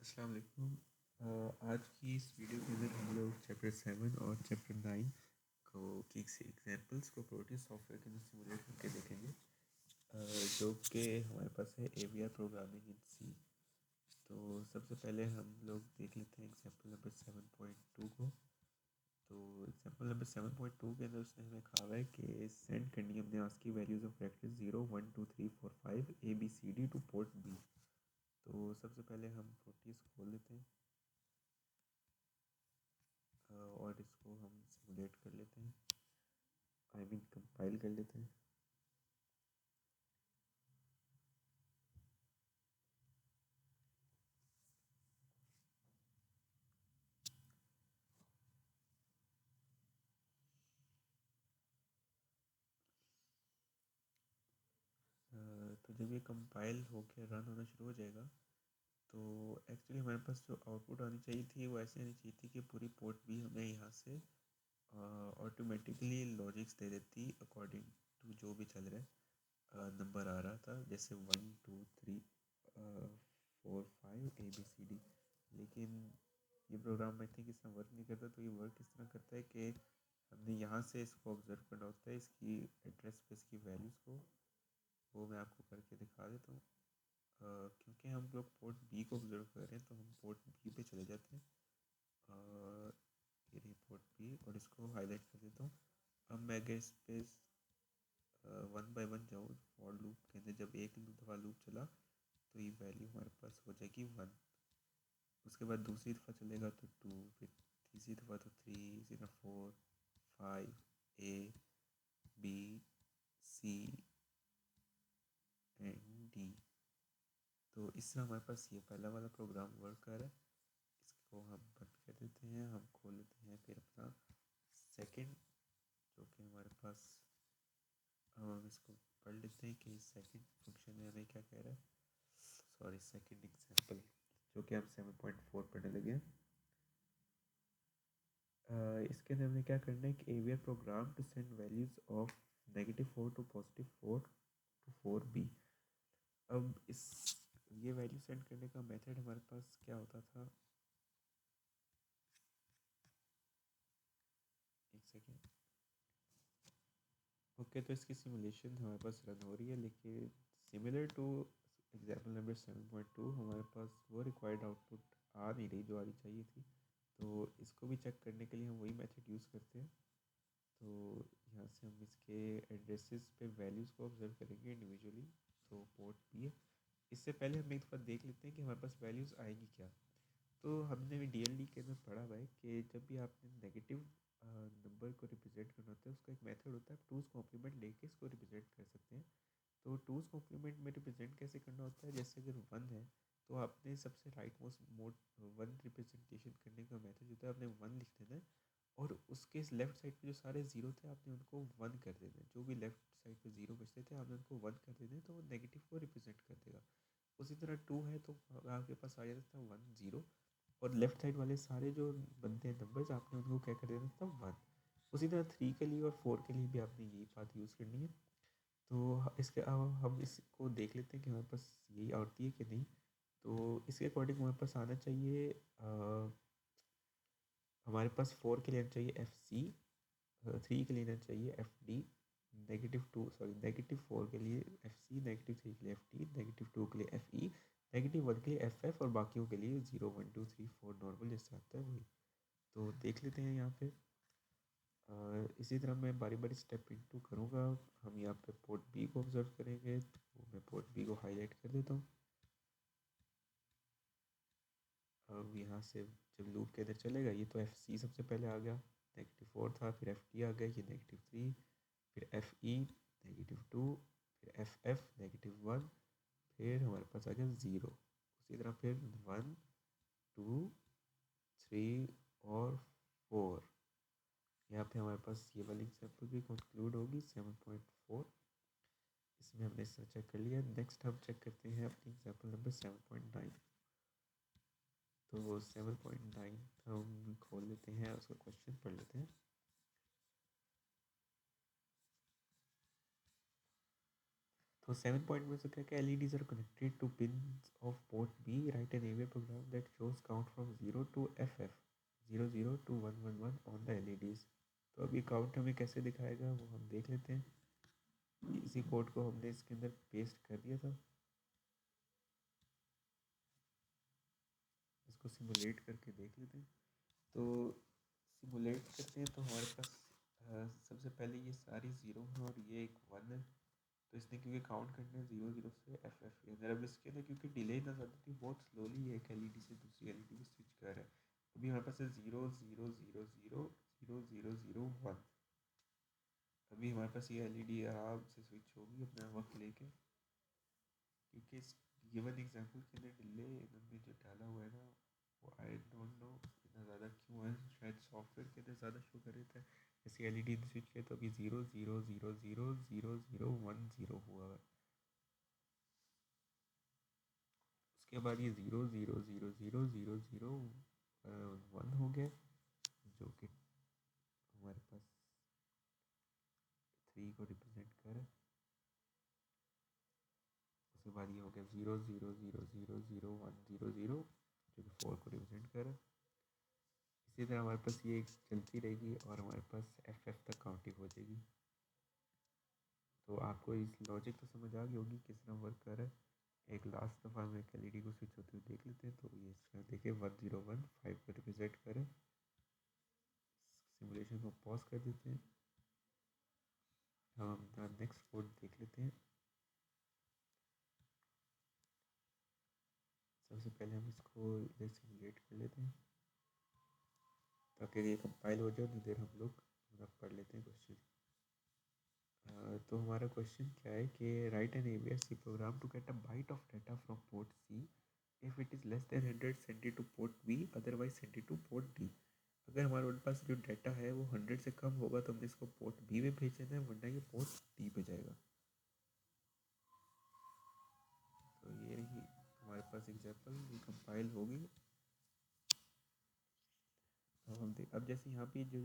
अस्सलाम वालेकुम। आज की इस वीडियो के अंदर हम लोग चैप्टर 7 और चैप्टर 9 को की एग्जांपल्स को प्रोटीन सॉफ्टवेयर के अंदर सिमुलेट करके देखेंगे, जो कि हमारे पास है AVR प्रोग्रामिंग इन सी। तो सबसे पहले हम लोग देख लेते हैं एग्जांपल नंबर 7.2 को। तो एग्जांपल नंबर 7.2 के अंदर उसने हमें कहा हुआ है कि सेंड करनी हमने ASCII values of character 0 1 2 3 4 5 ABCD to port B. तो सबसे पहले हम प्रोटीज खोल लेते हैं और इसको हम सिमुलेट कर लेते हैं, आई मीन कंपाइल कर लेते हैं। तो जब ये कंपाइल होकर रन होना शुरू हो जाएगा तो एक्चुअली हमारे पास जो आउटपुट आनी चाहिए थी वो ऐसे आनी चाहिए थी कि पूरी पोर्ट भी हमें यहाँ से ऑटोमेटिकली लॉजिक्स दे देती अकॉर्डिंग टू जो भी चल रहा है, नंबर आ रहा था जैसे 1 2 3 4 5 ABCD। लेकिन ये प्रोग्राम आई थिंक इसमें वर्क नहीं करता। तो ये वर्क इस तरह करता है कि हमने यहाँ से इसको ऑब्ज़र्व करना होता है, इसकी एड्रेस स्पेस की वैल्यूज़ को। वो मैं आपको करके दिखा देता हूँ। क्योंकि हम लोग पोर्ट बी को ऑब्ज़र्व कर रहे हैं तो हम पोर्ट बी पे चले जाते हैं। ये रही पोर्ट बी और इसको हाईलाइट कर देता हूँ। अब मैं अगर इस पे वन बाय वन जाऊँ फॉर लूप के अंदर, जब एक दफ़ा लूप चला तो ये वैल्यू हमारे पास हो जाएगी 1। उसके बाद दूसरी दफ़ा चलेगा तो 2, फिर तीसरी दफ़ा तो 3, इसी तरह 4 5 A B C and D। तो इस तरह हमारे पास ये पहला वाला प्रोग्राम वर्क कर रहा है। इसको हम बंद कर देते हैं, हम खोल लेते हैं फिर अपना सेकंड, जो कि हमारे पास, हम इसको पढ़ लेते हैं कि सेकंड फंक्शन में हमें क्या कह रहा है। सॉरी, सेकंड एग्जांपल जो कि हम 7.4 पढ़ने लगे हैं। इसके अंदर हमने क्या करना है कि AVR program to send values of -4 to +4 to 4B। अब इस ये वैल्यू सेंड करने का मेथड हमारे पास क्या होता था, एक सेकेंड। ओके, तो इसकी सिमुलेशन हमारे पास रन हो रही है, लेकिन सिमिलर टू एग्जाम्पल नंबर 7.2 हमारे पास वो रिक्वायर्ड आउटपुट आ नहीं रही जो आनी चाहिए थी। तो इसको भी चेक करने के लिए हम वही मेथड यूज़ करते हैं। तो यहाँ से हम इसके एड्रेसेस पे वैल्यूज़ को ऑब्जर्व करेंगे इंडिविजुअली। तो पोर्ट भी है। इससे पहले हम एक दफ़ा देख लेते हैं कि हमारे पास वैल्यूज़ आएंगी क्या। तो हमने भी DLD के अंदर पढ़ा हुआ है कि जब भी आपने नेगेटिव नंबर को रिप्रेजेंट करना होता है, उसका एक मेथड होता है, आप टूज़ कॉम्प्लीमेंट लेके इसको रिप्रेजेंट कर सकते हैं। तो टूज़ कॉम्प्लीमेंट में रिप्रेजेंट कैसे करना होता है, जैसे अगर 1 है तो आपने सबसे राइट मोस्ट मोड 1 रिप्रेजेंटेशन करने का मेथड होता है, आपने 1 लिख देना है और उसके लेफ्ट साइड पे जो सारे ज़ीरो थे आपने उनको 1 कर देना है। जो भी लेफ्ट साइड पे ज़ीरो बचते थे आपने उनको 1 कर देना है, तो वो नेगेटिव को रिप्रेजेंट कर देगा। उसी तरह 2 है तो आपके पास आ जाता था 1 0, और लेफ्ट साइड वाले सारे जो बनते हैं नंबर्स आपने उनको क्या कर देना था 1। उसी तरह 3 के लिए और 4 के लिए भी आपने यही बात यूज़ करनी है। तो इसके अलावा हम इसको देख लेते हैं कि हमारे पास यही आती है कि नहीं। तो इसके अकॉर्डिंग हमारे पास आना चाहिए, हमारे पास 4 के लिए आना चाहिए FC, 3 के लिए आना चाहिए FD, -4 के लिए FC, -3 के लिए FD, -2 के लिए FE, -1 के लिए FF और बाकियों के लिए 0 1 2 3 4 नॉर्मल जैसे आता है वही। तो देख लेते हैं यहाँ पे। इसी तरह मैं बारी बारी स्टेप इनटू करूँगा। हम यहाँ पे पोर्ट बी को ऑब्जर्व करेंगे, तो मैं पोर्ट बी को हाईलाइट कर देता हूँ। अब यहाँ से जब लूप के अंदर चलेगा, ये तो FC सबसे पहले आ गया, -4 था, फिर FD आ गया, ये -3, फिर FE -2, फिर FF -1, फिर हमारे पास आ गया 0। उसी तरह फिर 1 2 3 और 4। यहाँ पे हमारे पास ये वाली एग्जाम्पल भी कंक्लूड होगी 7.4। इसमें हमने इस तरह चेक कर लिया। नेक्स्ट हम चेक करते हैं अपनी एग्जाम्पल नंबर 7.9। तो 7.9 हम खोल लेते हैं, उसका क्वेश्चन पढ़ लेते हैं। तो 7 पॉइंट में से क्या क्या LEDs are connected to pin of port B, write an AVR diagram that shows count from 0 to FF 00 to 111 on the LEDs। तो अब ये काउंट हमें कैसे दिखाएगा वो हम देख लेते हैं। इसी कोड को हमने इसके अंदर पेस्ट कर दिया था, इसको सिमुलेट करके देख लेते हैं। तो सिमुलेट करते हैं तो हमारे पास सबसे पहले ये सारी ज़ीरो हैं और ये एक 1 है। तो इसने क्योंकि काउंट करना है 00 से FF के अंदर। अब इसके अंदर क्योंकि डिले ना ज़्यादा थी, बहुत स्लोली एक LED से दूसरी LED में स्विच कर रहा है। अभी हमारे पास है 0 0 0 0 0 0 0 1। अभी हमारे पास ये LED आराम से स्विच होगी अपना वक्त लेके, क्योंकि इस गिवन एग्जांपल के अंदर डिले इन्होंने जो डाला हुआ है ना, वो आई डोंट नो इतना ज़्यादा क्यों है। शायद सॉफ्टवेयर के अंदर ज़्यादा शो कर रहा था। जैसे LED स्विच किया तो अभी 0 0 0 0 0 0 1 0 हुआ है। उसके बाद ये 0 0 0 0 0 0 1 हो गया, जो कि हमारे पास 3 को रिप्रेजेंट करे। उसके बाद ये हो गया 0 0 0 0 0 1 0 0, जो कि 4 को रिप्रेजेंट करे। इसी तरह हमारे पास ये चलती रहेगी और हमारे पास FF तक काउंटिंग हो जाएगी। तो आपको इस लॉजिक तो समझ आ गई होगी किस तरह वर्क कर रहा है। एक लास्ट दफ़ा हम एक LED को स्विच होते हुए देख लेते हैं। तो ये इस तरह देखिए 101 5 को रिप्रेजेंट करें। सिमुलेशन को पॉज कर देते हैं, हम अपना नेक्स्ट कोड देख लेते हैं। सबसे पहले हम इसको इधर सिमुलेट कर लेते हैं ताकि ये कंपाइल हो जाए। उतनी देर हम लोग पढ़ लेते हैं क्वेश्चन। तो हमारा क्वेश्चन क्या है कि write an ABS program to get a byte of data from port C if it is less than 100 send it to port B, otherwise send it to port D। अगर हमारे पास जो data है वो 100 से कम होगा तो हमने इसको पोर्ट B में भेज देना है, वरना ये पोर्ट D पे जाएगा। तो ये रही हमारे पास एग्जांपल, ये कंपाइल होगी। अब जैसे यहाँ पे जो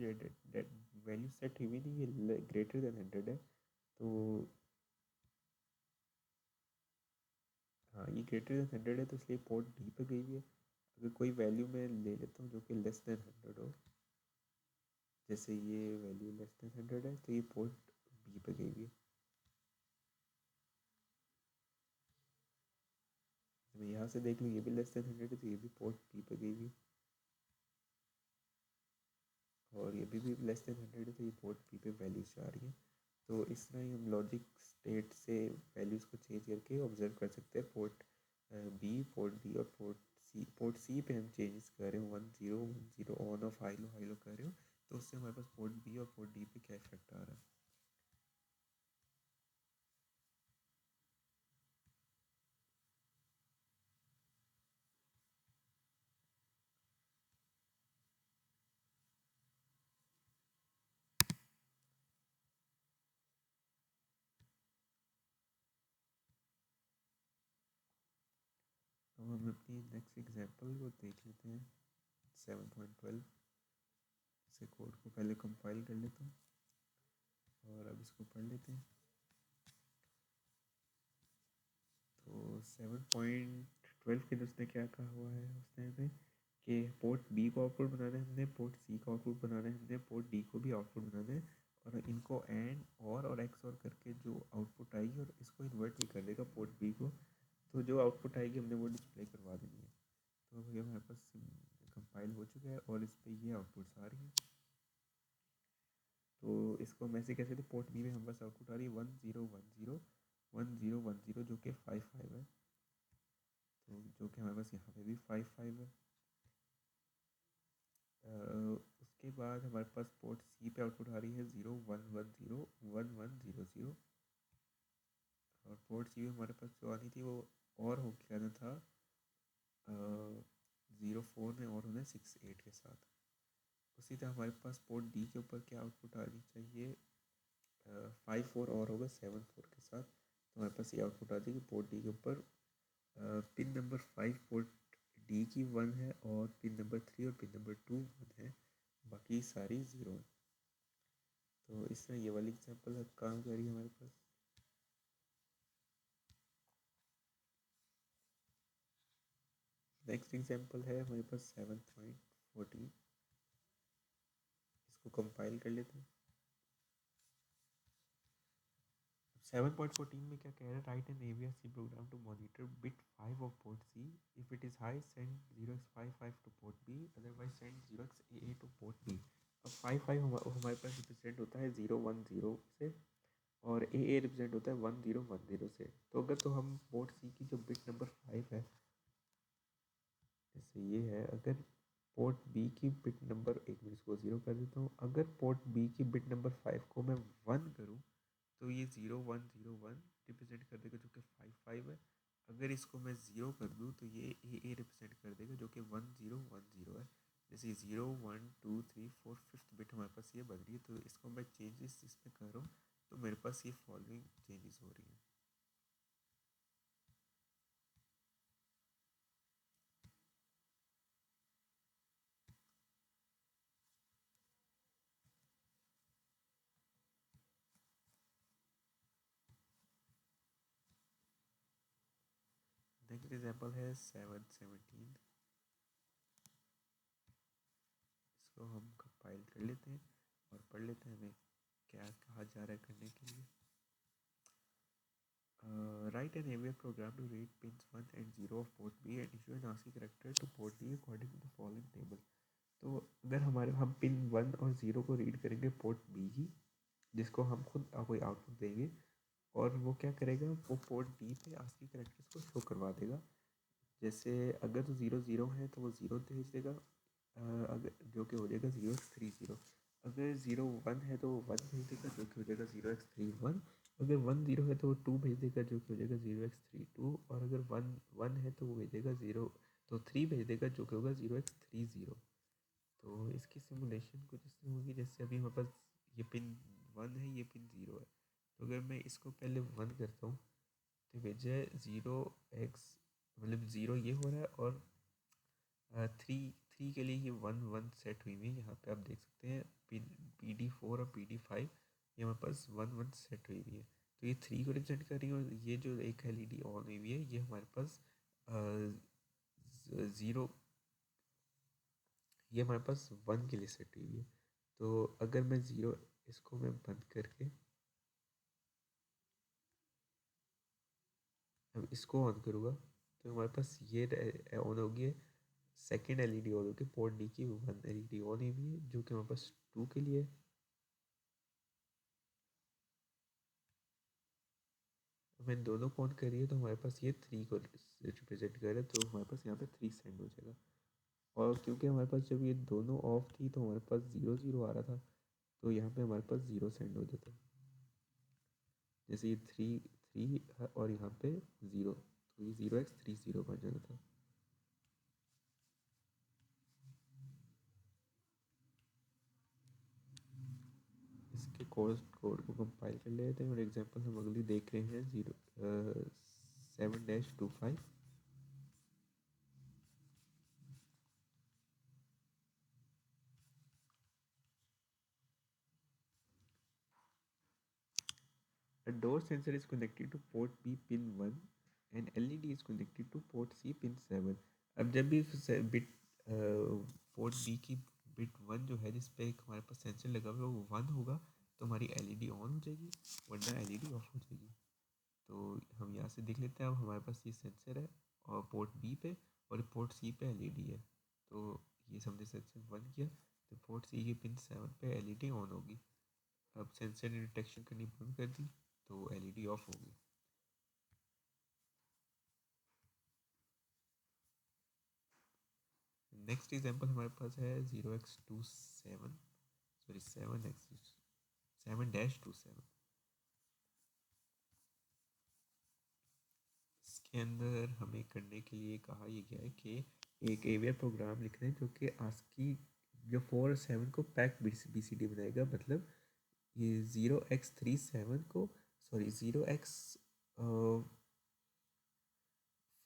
वैल्यू सेट हुई नहीं, ये ग्रेटर देन 100 है। तो हाँ, ये ग्रेटर देन 100 है तो इसलिए पोर्ट डी पे गई हुई है। अगर कोई वैल्यू मैं ले लेता हूँ जो कि लेस देन 100 हो, जैसे ये वैल्यू लेस देन 100 है तो ये पोर्ट बी पे गई हुई है। मैं यहाँ से देख लूँ ये भी लेस देन 100 है तो ये भी पोर्ट बी पे गई हुई है, और ये भी लेस देन 100 है तो ये पोर्ट बी पे वैल्यूज जा रही है। तो इस तरह ही हम लॉजिक स्टेट से वैल्यूज़ को चेंज करके ऑब्जर्व कर सकते हैं। पोर्ट बी, पोर्ट डी और पोर्ट सी पे हम चेंजेस कर रहे हो 1 0 1 0 ऑन ऑफ हाई लो कर रहे हो, तो उससे हमारे पास पोर्ट बी और पोर्ट डी पे क्या इफेक्ट आ रहा है। तो हम अपनी नेक्स्ट एग्जांपल को देख लेते हैं 7.12। इसे कोड को पहले कंपाइल कर लेता हूँ और अब इसको पढ़ लेते हैं। तो 7.12 के उसने क्या कहा हुआ है, उसने हमें कि पोर्ट बी को आउटपुट बनाना है हमने, पोर्ट सी को आउटपुट बनाना है हमने, पोर्ट डी को भी आउटपुट बनाना है, और इनको एंड और एक्स और करके जो आउटपुट आएगी और इसको इन्वर्ट भी कर देगा पोर्ट बी को, तो जो आउटपुट आएगी हमने वो डिस्प्ले करवा देनी है। तो अभी हमारे पास कंपाइल हो चुका है और इस पर ये आउटपुट्स आ रही हैं। तो इसको हम ऐसे कैसे थे, पोर्ट बी में हमारे पास आउटपुट आ रही है 1 0 1 0 1 0 1 0 जो कि 5 5 है। तो जो कि हमारे पास यहाँ पे भी 5 5 है। उसके बाद हमारे पास पोर्ट सी पे आउटपुट आ रही है 0 1 1 0 1 1 0 0, और पोर्ट सी में हमारे पास जो आनी थी वो और हो क्या ना था 0 4 में और होना 6 8 के साथ। उसी तरह हमारे पास पोर्ट डी के ऊपर क्या आउटपुट आनी चाहिए, 5 4 और होगा 7 4 के साथ। तो हमारे पास ये आउटपुट आ जाएगी पोर्ट डी के ऊपर पिन नंबर 5 पोर्ट डी की 1 है, और पिन नंबर 3 और पिन नंबर 2 1 है, बाकी सारी 0 है। तो इस तरह ये वाली एग्जांपल अब काम करिए हमारे पास। नेक्स्ट एग्जांपल है हमारे पास 7.14, इसको कंपाइल कर लेते हैं। 7.14 में क्या कह रहा है, write an AVR C program to monitor bit 5 of port C, if it is high send 0x55 to port B, otherwise send 0xAA to port B। अब 55 हमारे पास रिप्रेजेंट होता है 010 से, और AA रिप्रेजेंट होता है 1010 से। तो अगर तो हम पोर्ट C की जो बिट नंबर 5 है, जैसे ये है, अगर पोर्ट B की बिट नंबर, एक मिनट इसको 0 कर देता हूँ, अगर पोर्ट B की बिट नंबर 5 को मैं 1 करूँ तो ये 0101 रिप्रेजेंट कर देगा, जो कि 55 है। अगर इसको मैं 0 कर दूँ तो ये AA रिप्रेजेंट कर देगा, जो कि 1010 है। जैसे 0 1 2 3 4 5th बिट हमारे पास ये बन रही है, तो इसको मैं चेंजेस इसमें कर रहा हूँ, तो मेरे पास ये फॉलोइंग चेंजेस हो रही हैं। नेक्स्ट एग्जाम्पल है 7.17, इसको हम कंपाइल कर लेते हैं और पढ़ लेते हैं हमें क्या कहा जा रहा है करने के लिए। Write an AVR program to read pins 1 and 0 of port B and issue an ASCII character to port D according to the following table। तो अगर हम पिन 1 और 0 को रीड करेंगे पोर्ट B की, जिसको हम खुद कोई आउटपुट देंगे, और वो क्या करेगा, वो पोर्ट D पे ASCII कैरेक्टर्स को शो करवा देगा। जैसे अगर तो 0 0 है तो वो 0 भेज देगा, अगर जो कि हो जाएगा 0x30। अगर 0 1 है तो 1 भेज देगा, जो कि हो जाएगा 0x31। अगर 1 0 है तो वो 2 भेज देगा, जो कि हो जाएगा 0x32। और अगर 1 1 है तो वो भेजेगा 0, तो 3 भेज देगा, जो कि होगा 0x30। तो इसकी सिमुलेशन कुछ इस तरह होगी, जैसे अभी हमारे पास ये पिन 1 है, ये पिन 0 है। तो अगर मैं इसको पहले 1 करता हूँ तो भेजा है 0x, मतलब 0 ये हो रहा है, और 3 के लिए ये 1 1 सेट हुई हुई है। यहाँ पे आप देख सकते हैं PD4 और PD5 ये हमारे पास 1 1 सेट हुई हुई है। तो ये 3 को रिप्रेजेंट कर रही है, और ये जो एक LED ऑन हुई हुई है ये हमारे पास 0, ये हमारे पास 1 के लिए सेट हुई हुई है। तो अगर मैं 0, इसको मैं बंद करके अब इसको ऑन करूँगा तो हमारे पास ये ऑन होगी, सेकेंड LED ऑन होगी, पोर्ट डी की 1 LED ऑन हुई हुई है, जो कि हमारे पास 2 के लिए। मैंने दोनों को ऑन करी है तो हमारे पास ये 3 को रिप्रेजेंट कर रहा है, तो हमारे पास यहाँ पे 3 सेंड हो जाएगा। और क्योंकि हमारे पास जब ये दोनों ऑफ थी तो हमारे पास 0 0 आ रहा था, तो यहाँ पे हमारे पास 0 सेंड हो जाता है। जैसे ये 3 3 है और यहाँ पे 0, तो ये 0x30 बन जाना था। इसके कोड को कंपाइल कर लेते हैं, और एग्जांपल हम अगली देख रहे हैं 7-25। A door sensor is connected to port B pin 1 and LED is connected to port C pin 7। अब जब भी बिट पोर्ट बी की बिट 1 जो है, जिस पे एक हमारे पास सेंसर लगा हुआ है, वो 1 होगा तो हमारी LED ऑन हो जाएगी, वरना LED ऑफ हो जाएगी। तो हम यहाँ से देख लेते हैं, अब हमारे पास ये सेंसर है और पोर्ट बी पे, और पोर्ट सी पे LED है। तो ये हमने सेंसर 1 किया तो पोर्ट सी की पिन 7 पे LED ऑन होगी। अब सेंसर ने डिटेक्शन करनी बंद कर दी तो LED ऑफ होगी। नेक्स्ट एग्जांपल हमारे पास है 0x27, सॉरी 7-27। इसके अंदर हमें करने के लिए कहा यह गया है कि एक AVR प्रोग्राम लिखना है जो कि ASCII जो 4 और 7 को पैक BCD बनाएगा। मतलब ये 0x37 को, सॉरी 0x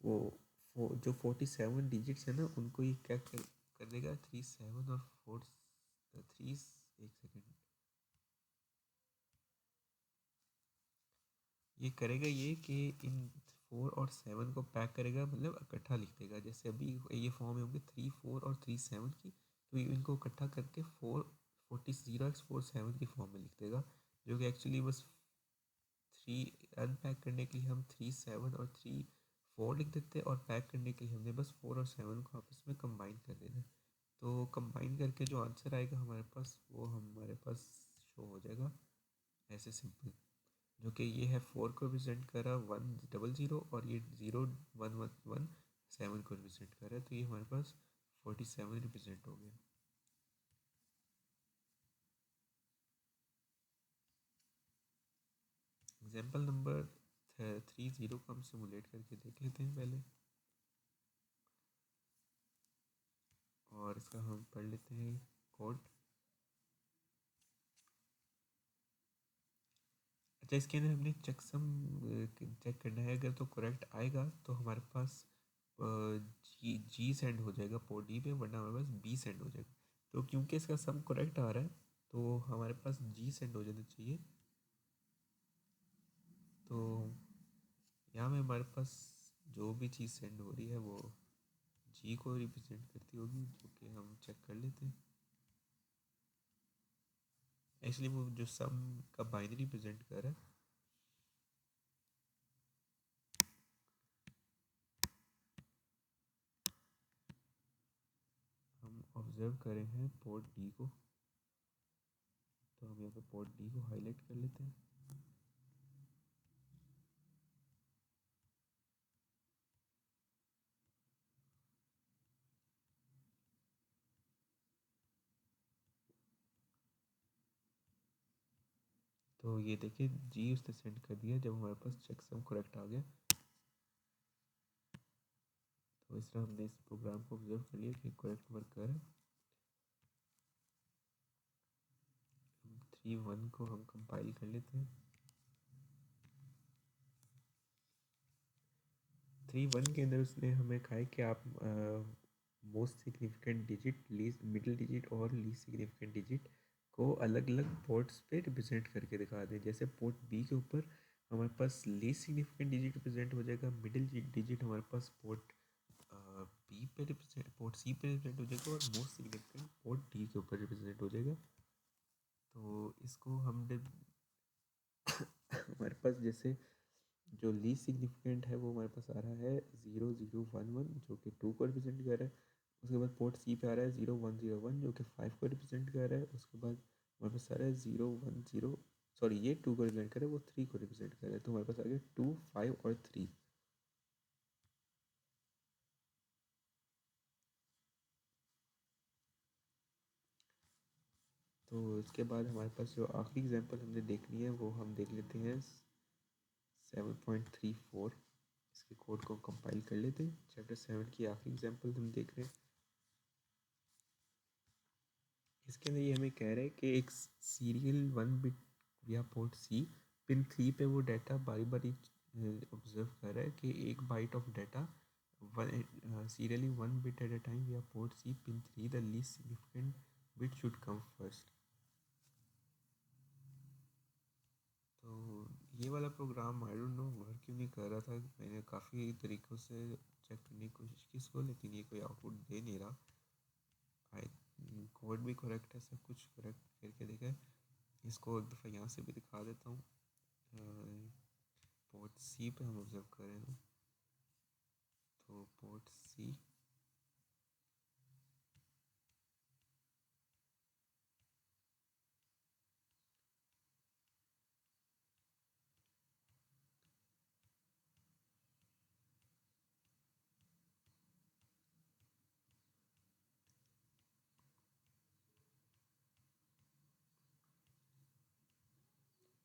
वो जो 47 डिजिट्स है ना, उनको ये क्या कर देगा, 37 और 3, एक सेकेंड, ये करेगा ये कि इन 4 और 7 को पैक करेगा, मतलब इकट्ठा लिख देगा। जैसे जैसे अभी ये फॉर्म है होंगे 3 4 और 3 7 की, तो इनको इकट्ठा करके 0x47 की फॉर्म में लिख देगा, जो कि एक्चुअली बस 3 अनपैक करने के लिए हम 3 7 और 3 4 लिख देते हैं, और पैक करने के लिए हमने बस 4 और 7 को आपस में कंबाइन कर देना है। तो कंबाइन करके जो आंसर आएगा हमारे पास, वो हमारे पास शो हो जाएगा ऐसे सिंपल, जो कि ये है 4 को रिप्रेजेंट कर रहा है 100, और ये 0117 को रिप्रेजेंट कर रहा है, तो ये हमारे पास 47 रिप्रेजेंट हो गया। एग्जाम्पल नंबर 30 को हम सिमुलेट करके देख लेते हैं पहले, और इसका हम पढ़ लेते हैं कोड। अच्छा, इसके अंदर हमने चेकसम चेक करना है, अगर तो करेक्ट आएगा तो हमारे पास जी सेंड हो जाएगा पोर्ट डी पे, वरना हमारे पास बी सेंड हो जाएगा। तो क्योंकि इसका सम करेक्ट आ रहा है, तो हमारे पास जी सेंड हो जाना चाहिए। तो यहाँ में हमारे पास जो भी चीज़ सेंड हो रही है वो जी को रिप्रेजेंट करती होगी, जो कि हम चेक कर लेते हैं। एक्चुअली वो जो सम का बाइनरी प्रेजेंट कर रहा है, हम ऑब्जर्व करें हैं पोर्ट डी को, तो हम यहाँ पे पोर्ट डी को हाईलाइट कर लेते हैं। तो ये देखिए जी उसने सेंड कर दिया जब हमारे पास चेकसम करेक्ट आ गया। तो इस तरह हमने इस प्रोग्राम को ऑब्जर्व कर लिया कि करेक्ट वर्क कर रहा है। 3.1 को हम कंपाइल कर लेते हैं। 3.1 के अंदर उसने हमें कहा है कि आप most significant digit, least middle digit और लीस्ट सिग्निफिकेंट डिजिट को अलग अलग पोर्ट्स पे रिप्रेजेंट करके दिखा दें। जैसे पोर्ट बी के ऊपर हमारे पास लीस्ट सिग्निफिकेंट डिजिट रिप्रेजेंट हो जाएगा, मिडिल डिजिट हमारे पास पोर्ट बी पे रिप्रेजेंट, पोर्ट सी पे रिप्रेजेंट हो जाएगा, और मोस्ट सिग्निफिकेंट पोर्ट डी के ऊपर रिप्रेजेंट हो जाएगा। तो इसको हमने हमारे पास जैसे जो लीस्ट सिग्निफिकेंट है वो हमारे पास आ रहा है 0011, जो कि 2 को रिप्रेजेंट कर रहा है। उसके बाद पोर्ट सी पे आ रहा है 0101, जो कि 5 को रिप्रेजेंट कर रहा है। उसके बाद हमारे पास आ रहा है 010, सॉरी ये 2 को रिप्रेजेंट कर रहा है, वो 3 को रिप्रेजेंट कर रहा है। तो हमारे पास आ गया 2, 5 और 3। तो इसके बाद हमारे पास जो आखिरी एग्जांपल हमने देखनी है वो हम देख लेते हैं 7.34। इसके कोड को कंपाइल कर लेते हैं। चैप्टर 7 की आखिरी एग्जांपल हम देख रहे हैं। इसके अंदर ये हमें कह रहा है कि एक सीरियल 1 बिट या पोर्ट सी पिन 3 पे वो डाटा बारी बारी ऑब्जर्व कर रहा है कि एक byte of data serially 1 bit at a time या port C pin 3 the least significant bit should come first. तो ये वाला program I don't know work क्यों नहीं कर रहा था। मैंने काफ़ी तरीक़ों से चेक करने की कोशिश की इसको, लेकिन ये कोई आउटपुट दे नहीं रहा। आई कोड भी करेक्ट है, सब कुछ करेक्ट करके देखा है। इसको एक दफ़ा यहाँ से भी दिखा देता हूँ। पोर्ट सी पे हम ऑब्जर्व करें तो पोर्ट सी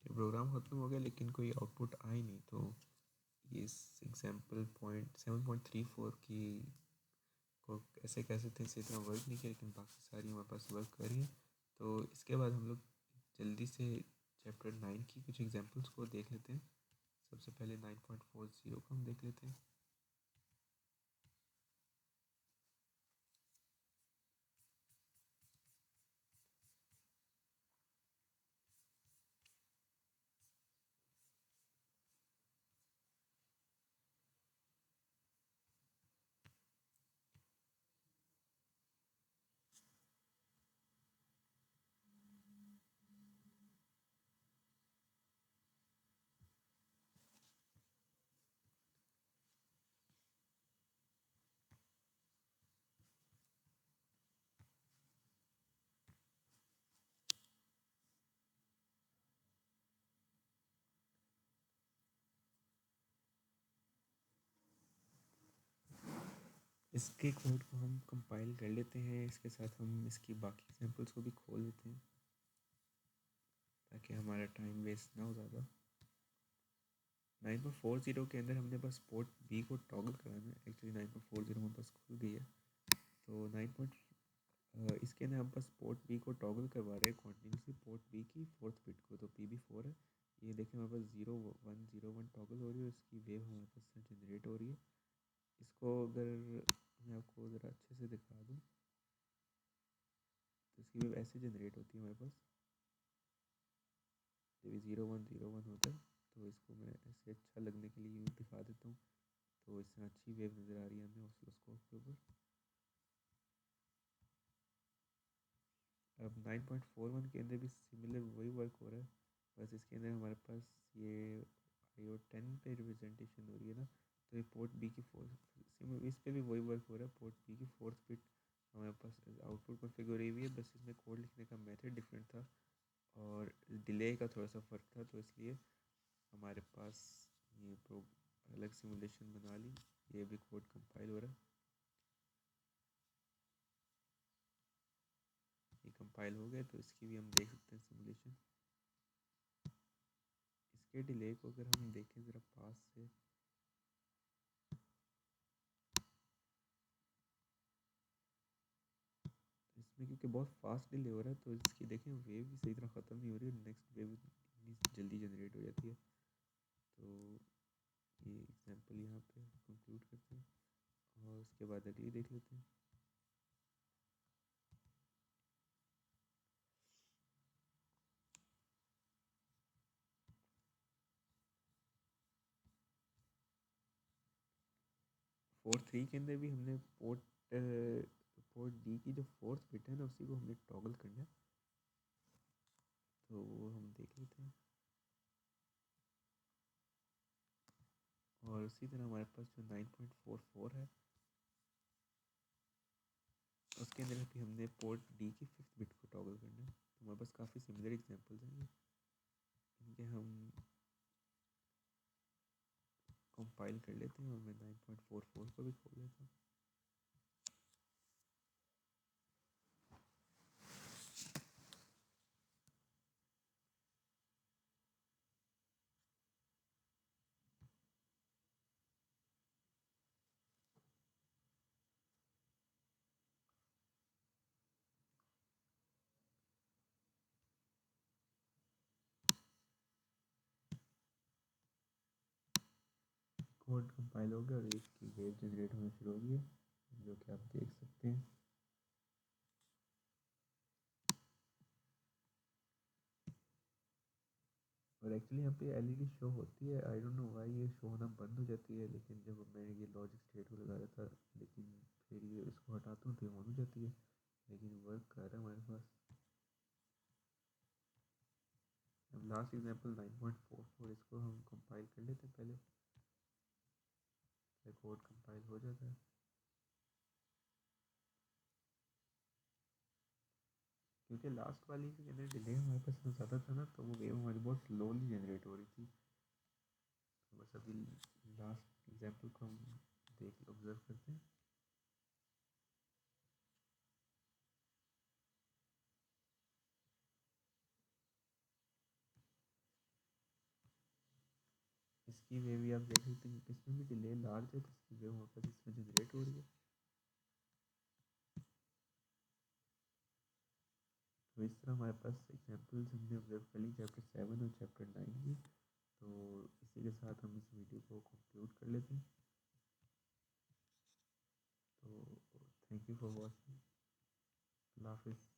प्रोग्राम ख़त्म हो गया लेकिन कोई आउटपुट आई नहीं। तो ये एग्जाम्पल पॉइंट 7.34 की को ऐसे कह सकते हैं इसे इतना वर्क नहीं किया, लेकिन बाकी सारी हमारे पास वर्क कर रही है। तो इसके बाद हम लोग जल्दी से चैप्टर 9 की कुछ एग्जांपल्स को देख लेते हैं। सबसे पहले 9.40 को हम देख लेते हैं। इसके कोड को हम कंपाइल कर लेते हैं, इसके साथ हम इसकी बाकी एग्जांपल्स को भी खोल लेते हैं ताकि हमारा टाइम वेस्ट ना हो ज़्यादा। 9.40 के अंदर हमने बस पोर्ट बी को टॉगल कराना है। एक्चुअली 9.40 हमारे पास खुल गई है, तो इसके अंदर हम बस पोर्ट बी को टॉगल करवा रहे हैं कॉन्टीन्यूसली, पोर्ट बी की फोर्थ बिट को। तो पी बी 4 है, ये देखें हमारे पास 0101 टॉगल हो रही है, इसकी वेव हमारे पास जनरेट हो रही है। इसको अगर मैं आपको ज़रा अच्छे से दिखा दूँ तो इसकी वेव ऐसे जनरेट होती है हमारे पास जब 0101 होता है। तो इसको मैं ऐसे अच्छा लगने के लिए यूँ दिखा देता हूँ, तो इससे अच्छी वेव नज़र आ रही है हमें ऑसिलोस्कोप के ऊपर। अब 9.41 के अंदर भी सिमिलर वही वर्क हो रहा है, बस इसके अंदर हमारे पास ये IO 10 पे रिप्रेजेंटेशन हो रही है ना, तो ये पोर्ट बी की फोर्थ, इस पे भी वही वर्क हो रहा है। पोर्ट बी की फोर्थ बिट हमारे पास आउटपुट कॉन्फ़िगर हुई हुई है, बस इसमें कोड लिखने का मेथड डिफरेंट था और डिले का थोड़ा सा फ़र्क था, तो इसलिए हमारे पास ये अलग सिमुलेशन बना ली। ये भी कोड कंपाइल हो रहा है, ये कंपाइल हो गया, तो इसकी भी हम देख सकते हैं सिमुलेशन। इसके डिले को अगर हम देखें ज़रा पास से, इसमें क्योंकि बहुत फास्ट डिले हो रहा है, तो इसकी देखें वेव भी सही तरह ख़त्म नहीं हो रही है, नेक्स्ट वेव इतनी जल्दी जनरेट हो जाती है। तो ये एग्जांपल यहाँ पे कंक्लूड करते हैं और उसके बाद अगली देख लेते हैं। पोर्ट 3 के अंदर भी हमने पोर्ट डी की जो फोर्थ बिट है ना, उसी को हमने टॉगल करना है, तो वो हम देख लेते हैं। और उसी तरह हमारे पास जो 9.44 है, उसके अंदर भी हमने पोर्ट डी की फिफ्थ बिट को टॉगल करना है। तो हमारे पास काफ़ी सिमिलर एग्जांपल्स हैं, इनके हम कंपाइल कर लेते हैं और मैं 9.44 को भी खोल लेता हूँ। कोड कंपाइल हो गया और इसकी वेव जनरेट होना शुरू हो गई है, जो कि आप देख सकते हैं। और एक्चुअली यहाँ पे एलईडी शो होती है, आई डोंट नो व्हाई ये शो होना बंद हो जाती है, लेकिन जब मैं ये लॉजिक स्टेट को लगा रहा था, लेकिन फिर ये इसको हटाता हूँ तो ये ऑन हो जाती है, लेकिन वर्क कर रहा है हमारे पास। अब लास्ट एग्जांपल 9.44, इसको हम कंपाइल कर लेते हैं पहले, कोड कंपाइल हो जाता है। क्योंकि लास्ट वाली के अंदर डिले हमारे पास इतना ज़्यादा था ना, तो वो वेव हमारी बहुत स्लोली जनरेट हो रही थी। तो बस अभी लास्ट एग्जांपल को हम ऑब्जर्व करते हैं। इसकी वेव भी आप देख सकते हैं, इसमें भी डिले लार्ज है, तो इसकी वेव हमारे पास इसमें जनरेट हो रही है। तो इस तरह हमारे पास एग्जांपल्स हमने ऑब्जर्व कर ली चैप्टर 7 और चैप्टर 9 की। तो इसी के साथ हम इस वीडियो को कंक्लूड कर लेते हैं। तो थैंक यू फॉर वॉचिंग। अल्लाह हाफिज़।